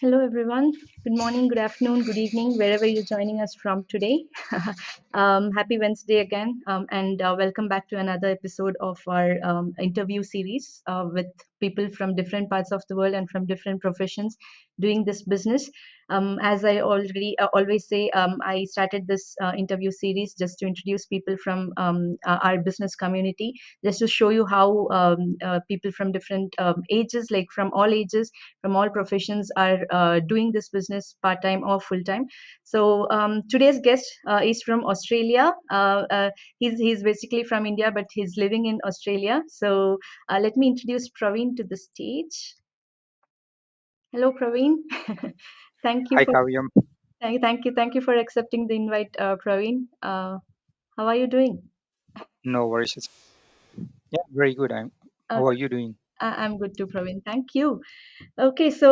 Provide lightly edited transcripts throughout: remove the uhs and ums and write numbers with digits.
Hello, everyone. Good morning, good afternoon, good evening, wherever you're joining us from today. Happy Wednesday again, and welcome back to another episode of our interview series with people from different parts of the world and from different professions doing this business. As I already always say, I started this interview series just to introduce people from our business community, just to show you how people from different ages, like from all ages, from all professions are doing this business part time or full time. So today's guest is from Australia. He's basically from India, but he's living in Australia. So let me introduce Praveen to the stage. Hello, Praveen. thank you Hi, for Kavyam. thank you for accepting the invite, Praveen. How are you doing? No worries. Yeah, very good. Uh, How are you doing? I'm good too, Praveen. Thank you. Okay, so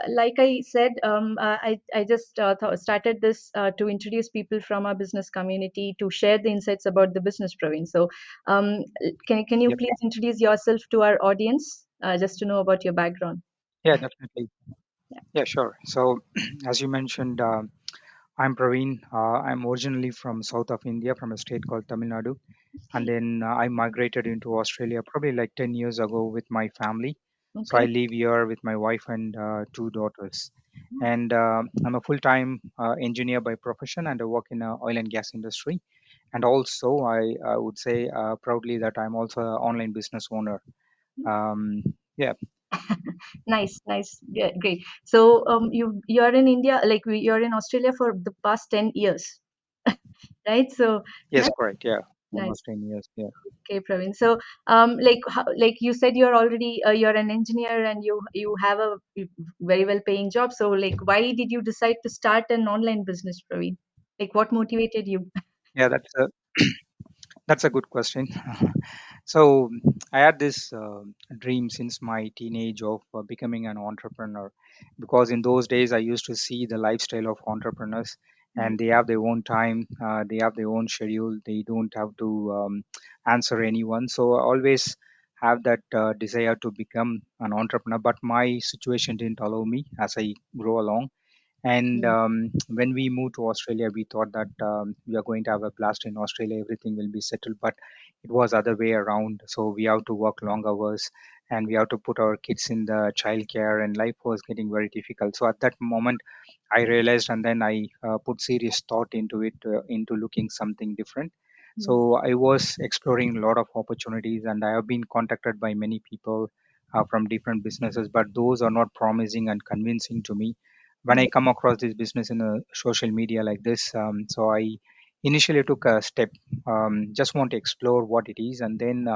like I said, I just started this to introduce people from our business community to share the insights about the business, Praveen. So, can you Yep. please introduce yourself to our audience, just to know about your background? Yeah, definitely. Yeah. Yeah, sure. So, as you mentioned, I'm Praveen. I'm originally from south of India, from a state called Tamil Nadu, and Okay. then I migrated into Australia probably like 10 years ago with my family. So I Okay. live here with my wife and two daughters. And I'm a full-time engineer by profession, and I work in the oil and gas industry. And also, I would say proudly that I'm also an online business owner. Um, yeah, Nice, nice, yeah, great. So, you're in India, like you're in Australia for the past 10 years, right? So, yes, nice, correct. Yeah, nice. almost 10 years. Yeah, Okay, Praveen. So, like you said, you're already you're an engineer and you have a very well paying job. So, like, why did you decide to start an online business, Praveen? Like, what motivated you? yeah, that's a good question. So I had this dream since my teenage of becoming an entrepreneur, because in those days I used to see the lifestyle of entrepreneurs, and they have their own time, they have their own schedule, they don't have to answer anyone. So I always have that desire to become an entrepreneur, but my situation didn't allow me as I grow along. And Mm, when we moved to Australia, we thought that we are going to have a blast in Australia, everything will be settled. But it was other way around. So we have to work long hours, and we have to put our kids in the childcare, and life was getting very difficult. So at that moment, I realized, and then I put serious thought into it, into looking something different. mm, So I was exploring a lot of opportunities, and I have been contacted by many people from different businesses, but those are not promising and convincing to me. When I mm, come across this business in a social media like this, so I initially took a step, just want to explore what it is, and then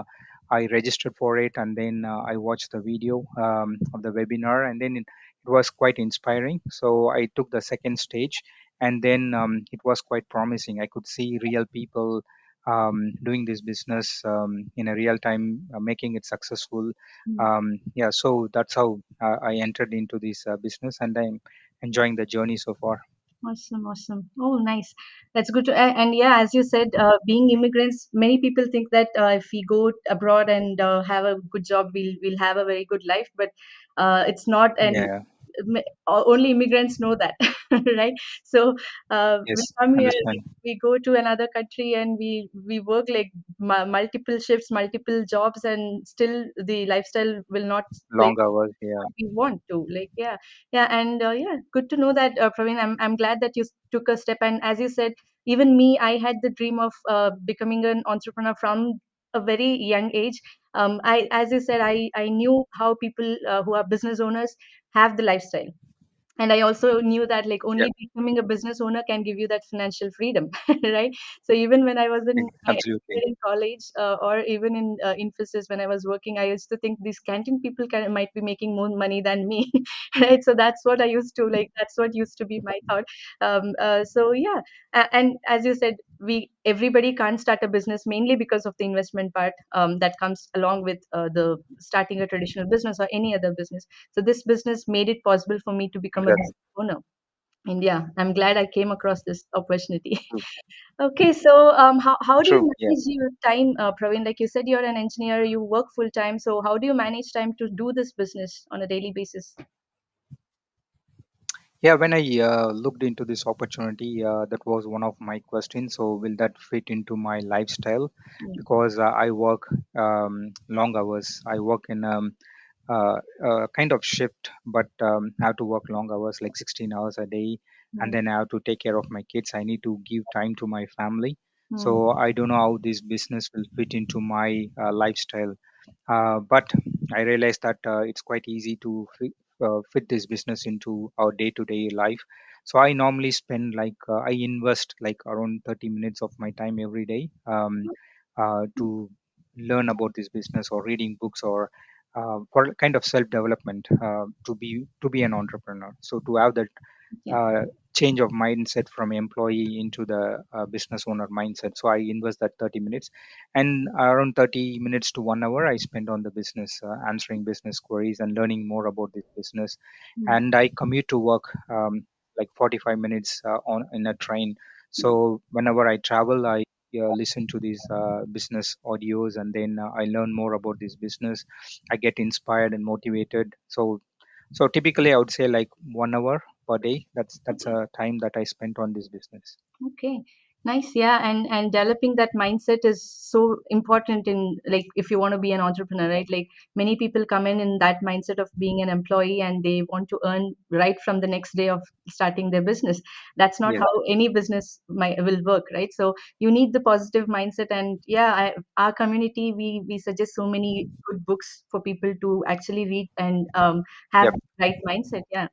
I registered for it, and then I watched the video of the webinar, and then it was quite inspiring. So I took the second stage, and then it was quite promising. I could see real people doing this business in a real time, making it successful. mm. Yeah, so that's how I entered into this business, and I'm enjoying the journey so far. Awesome, awesome. Oh, nice. That's good to, and yeah, as you said, being immigrants, many people think that if we go abroad and have a good job, we'll have a very good life. But it's not, and Yeah, only immigrants know that, right? So we yes, come here, understand. we go to another country, and we work like multiple shifts, multiple jobs, and still the lifestyle will not like Long hours, yeah. we want to, like, yeah, yeah. And yeah, good to know that, Praveen. I'm glad that you took a step, and as you said, even me, I had the dream of becoming an entrepreneur from a very young age. I, as you said, I knew how people who are business owners have the lifestyle, and I also knew that like Yeah, only becoming a business owner can give you that financial freedom, right? So even when I was in my absolutely. in college, or even in Infosys when I was working, I used to think these canteen people might be making more money than me, right? So that's what I used to like, that's what used to be my thought. So yeah, and as you said, we everybody can't start a business mainly because of the investment part that comes along with the starting a traditional business or any other business. So this business made it possible for me to become a Exactly. business owner. And yeah, I'm glad I came across this opportunity. True. Okay, so how do you True. Yeah. manage your time, Praveen? Like you said, you're an engineer, you work full time. So how do you manage time to do this business on a daily basis? Yeah, when I looked into this opportunity, that was one of my questions. So, will that fit into my lifestyle? Yeah. Because I work long hours. I work in kind of shift, but have to work long hours, like 16 hours a day, and Mm, then I have to take care of my kids. I need to give time to my family. mm, So, I don't know how this business will fit into my lifestyle. But I realized that it's quite easy to fit this business into our day-to-day life. So I normally spend I invest like around 30 minutes of my time every day to learn about this business or reading books or for kind of self-development to be an entrepreneur. So to have that okay. uh, change of mindset from employee into the business owner mindset. So I invest that 30 minutes, and around 30 minutes to 1 hour I spend on the business, answering business queries and learning more about this business. Mm, And I commute to work like 45 minutes on in a train. So whenever I travel, I listen to these business audios, and then I learn more about this business. I get inspired and motivated. So typically, I would say like 1 hour per day. That's okay. a time that I spent on this business. Okay, nice. Yeah, and developing that mindset is so important in, like, if you want to be an entrepreneur, right? Like, many people come in that mindset of being an employee and they want to earn right from the next day of starting their business. That's not Yes. how any business will work, right? So you need the positive mindset. And yeah, our community, we suggest so many good books for people to actually read and have Yep. the right mindset. Yeah.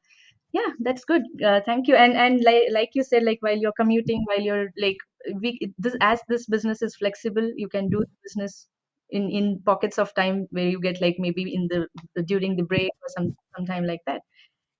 Yeah, that's good. Thank you. And like you said, like while you're commuting, while you're like as this business is flexible, you can do the business in pockets of time where you get like maybe in the during the break or sometime like that,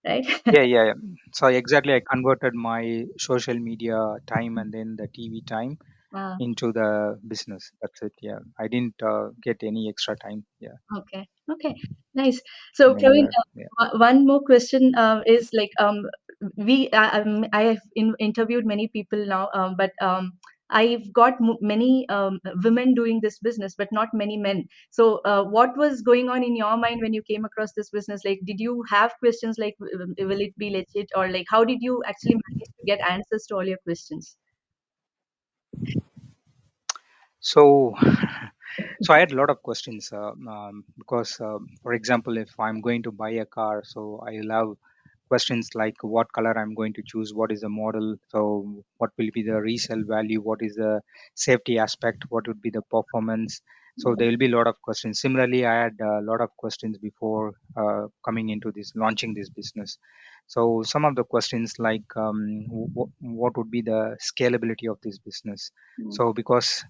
right? Yeah, yeah, yeah. So exactly, I converted my social media time and then the TV time Ah, into the business. That's it. Yeah, I didn't get any extra time. Yeah, okay. Okay. Nice. So, from Praveen, anywhere. Yeah. one more question is like I have interviewed many people now, but I've got many women doing this business, but not many men. So, what was going on in your mind when you came across this business? Like, did you have questions like, will it be legit, or like, how did you actually manage to get answers to all your questions? So, so I had a lot of questions because, for example, if I'm going to buy a car, so I love questions like what color I'm going to choose, what is the model, so what will be the resale value, what is the safety aspect, what would be the performance. So there will be a lot of questions. Similarly, I had a lot of questions before coming into this, launching this business. So some of the questions like what would be the scalability of this business. Mm, So because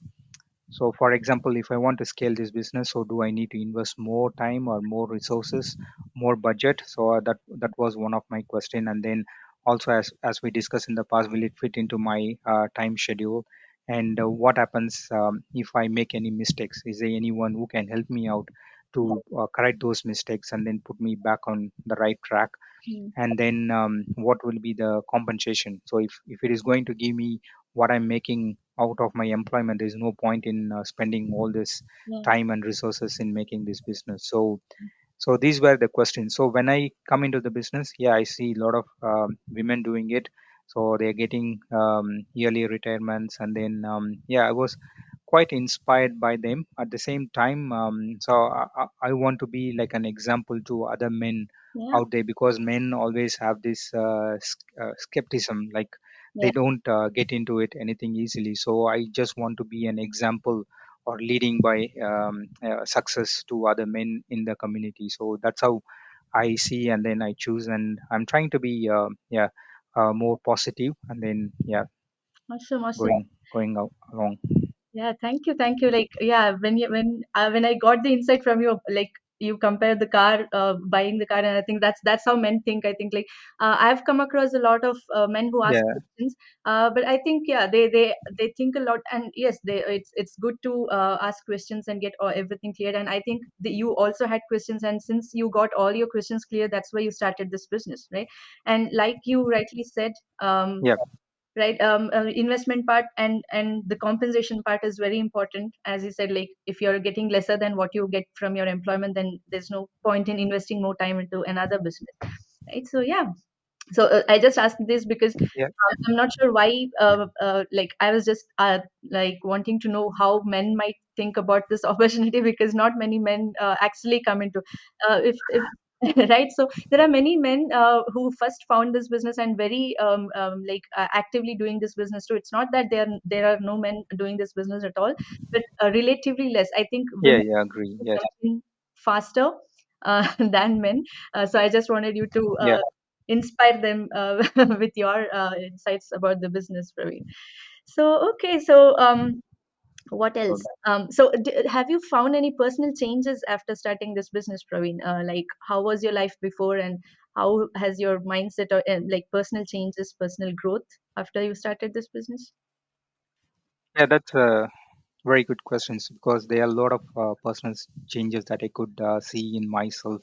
so, for example, if I want to scale this business, so do I need to invest more time or more resources, more budget? So that was one of my question. And then also, as we discussed in the past, will it fit into my time schedule? And what happens if I make any mistakes? Is there anyone who can help me out to correct those mistakes and then put me back on the right track? mm, And then what will be the compensation? So if it is going to give me what I'm making out of my employment, there's no point in spending all this yeah. time and resources in making this business. So these were the questions. So when I come into the business, yeah, I see a lot of women doing it. So they're getting yearly retirements, and then yeah, I was quite inspired by them. At the same time, so I want to be like an example to other men Yeah. out there, because men always have this skepticism, like they Yeah. don't get into it anything easily. So I just want to be an example or leading by success to other men in the community. So that's how I see, and then I choose, and I'm trying to be yeah, more positive, and then yeah, Awesome. Awesome. going out along. Yeah, thank you, thank you. Like, yeah, when I got the insight from you, like you compare the car, buying the car, and I think that's how men think. I think like I've come across a lot of men who ask Yeah, questions, but I think yeah, they think a lot, and yes, it's good to ask questions and get everything cleared. And I think that you also had questions, and since you got all your questions clear, that's why you started this business, right? And like you rightly said, yeah. right, investment part and the compensation part is very important. As you said, like if you're getting lesser than what you get from your employment, then there's no point in investing more time into another business, right? So yeah, So I just asked this because Yeah, I'm not sure why. Like I was just like wanting to know how men might think about this opportunity, because not many men actually come into if right. So there are many men who first found this business and very like actively doing this business. So it's not that there are no men doing this business at all, but relatively less. I think yeah, women yeah. Agree. Yes. comes in faster than men. So I just wanted you to Yeah. inspire them with your insights about the business, Praveen. So okay, so what else? Good. So have you found any personal changes after starting this business, Praveen? Like how was your life before, and how has your mindset or like personal changes, personal growth after you started this business? Yeah, that's very good questions because there are a lot of personal changes that I could see in myself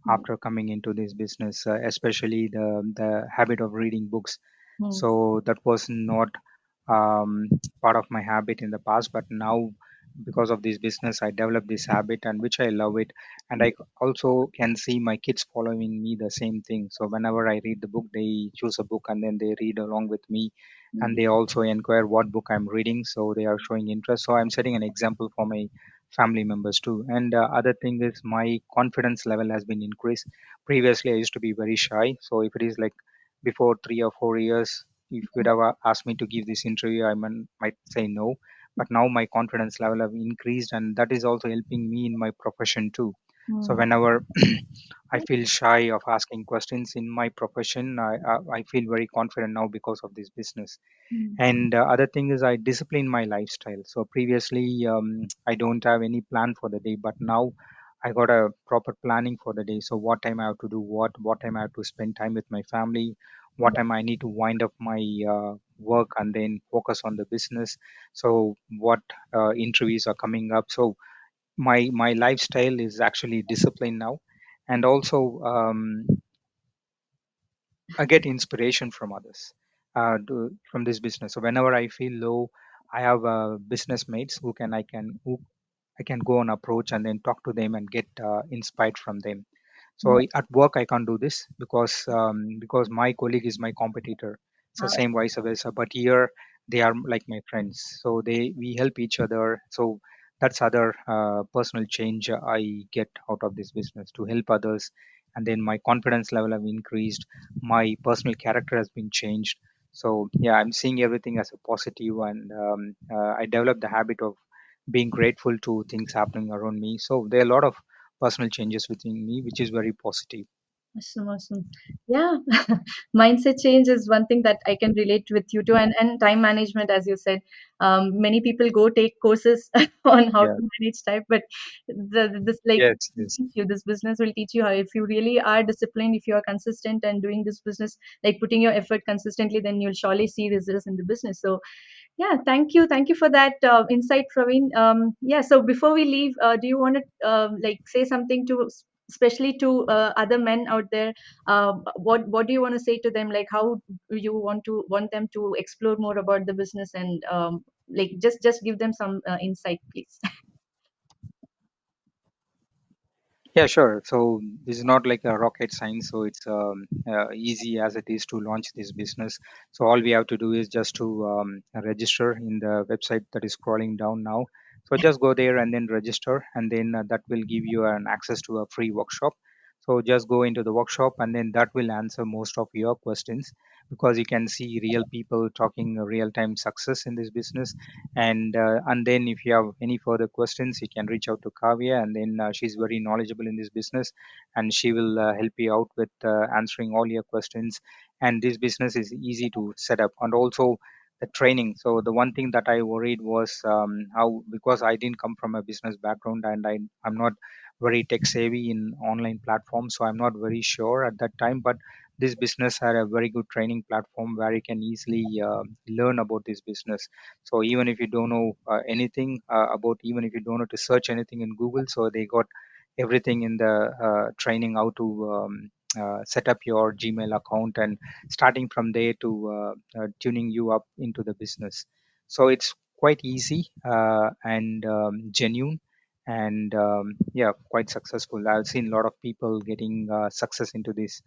Mm, after coming into this business, especially the habit of reading books. mm, So that was not um, part of my habit in the past, but now because of this business, I developed this habit and which I love it, and I also can see my kids following me the same thing. So whenever I read the book, they choose a book and then they read along with me, and mm, they also inquire what book I'm reading. So they are showing interest. So I'm setting an example for my family members too. And other thing is my confidence level has been increased. Previously, I used to be very shy. So if it is like before 3 or 4 years, if you would have asked me to give this interview, might say no. But now my confidence level have increased, and that is also helping me in my profession too. So mm, whenever I feel shy of asking questions in my profession, I feel very confident now because of this business. mm, And other thing is I discipline my lifestyle. So previously I don't have any plan for the day, but now I got a proper planning for the day. So what time I have to do what time I have to spend time with my family, what time I need to wind up my work and then focus on the business. So what interviews are coming up. So my lifestyle is actually disciplined now. And also I get inspiration from others, from this business. So whenever I feel low, I have business mates who I can go and approach and then talk to them and get inspired from them. So mm. at work I can't do this because my colleague is my competitor. So Ah, same vice versa. But here they are like my friends. So we help each other. So that's other personal change I get out of this business to help others. And then my confidence level have increased. My personal character has been changed. So yeah, I'm seeing everything as a positive, and I developed the habit of being grateful to things happening around me. So there are a lot of personal changes within me, which is very positive. awesome, awesome. Yeah, mindset change is one thing that I can relate with you too, and time management, as you said. Many people go take courses on how Yeah. to manage time, but this like Yes. Yes. teach you, this business will teach you how. If you really are disciplined, if you are consistent and doing this business, like putting your effort consistently, then you'll surely see results in the business. So yeah, thank you for that insight, Praveen. Yeah, so before we leave, do you want to like say something to, especially to other men out there? What do you want to say to them? Like, how do you want them to explore more about the business, and like just give them some insight, please. Yeah, sure. So this is not like a rocket science, so it's easy as it is to launch this business. So all we have to do is just to register in the website that is scrolling down now. So just go there and then register, and then that will give you an access to a free workshop. So just go into the workshop, and then that will answer most of your questions because you can see real people talking real time success in this business. And then if you have any further questions, you can reach out to Kavya, and then she's very knowledgeable in this business, and she will help you out with answering all your questions. And this business is easy to set up, and also the training. So the one thing that I worried was how, because I didn't come from a business background, and I'm not very tech savvy in online platforms, so I'm not very sure at that time. But this business had a very good training platform where you can easily learn about this business. So even if you don't know anything about, even if you don't know to search anything in Google, so they got everything in the training how to set up your Gmail account, and starting from there to tuning you up into the business. So it's quite easy and genuine, and yeah, quite successful. I've seen a lot of people getting success into this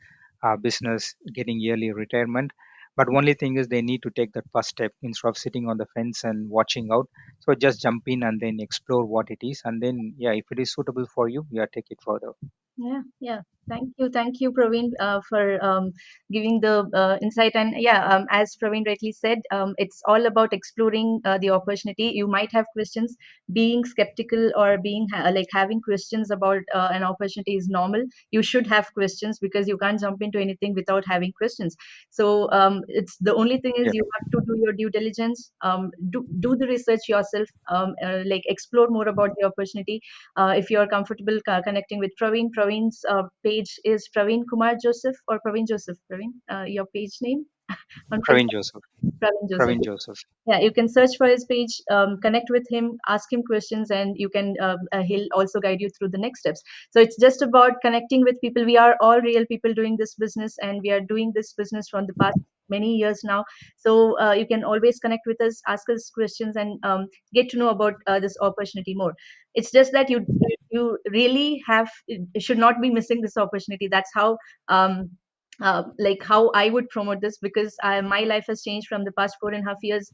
business, getting yearly retirement. But only thing is they need to take that first step instead of sitting on the fence and watching out. So just jump in and then explore what it is, and then yeah, if it is suitable for you, yeah, take it further. Yeah, yeah. Thank you, Praveen, for giving the insight. And yeah, as Praveen rightly said, it's all about exploring the opportunity. You might have questions. Being skeptical or being like having questions about an opportunity is normal. You should have questions because you can't jump into anything without having questions. So it's the only thing is Yeah, you have to do your due diligence. Do the research yourself. Like explore more about the opportunity if you're comfortable connecting with Praveen. Praveen's page is Praveen Kumar Joseph or Praveen Joseph. Praveen, your page name on Praveen Facebook? Joseph. Praveen Joseph. Praveen Joseph. Yeah, you can search for his page, connect with him, ask him questions, and you can he'll also guide you through the next steps. So it's just about connecting with people. We are all real people doing this business, and we are doing this business from the past many years now. So you can always connect with us, ask us questions, and get to know about this opportunity more. It's just that you really have should not be missing this opportunity. That's how. Like how I would promote this because my life has changed from the past 4.5 years.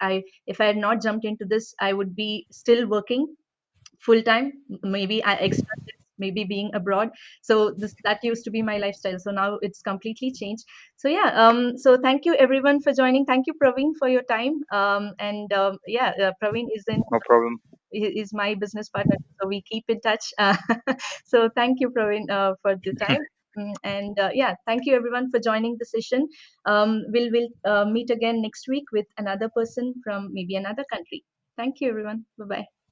If I had not jumped into this, I would be still working full time, maybe I extra shifts, maybe being abroad. So this that used to be my lifestyle. So now it's completely changed. So yeah, so thank you everyone for joining. Thank you, Praveen, for your time. And yeah, Praveen No problem. is my business partner, so we keep in touch. So thank you, Praveen, for the time. And yeah, thank you everyone for joining the session. We'll meet again next week with another person from maybe another country. Thank you, everyone. Bye bye.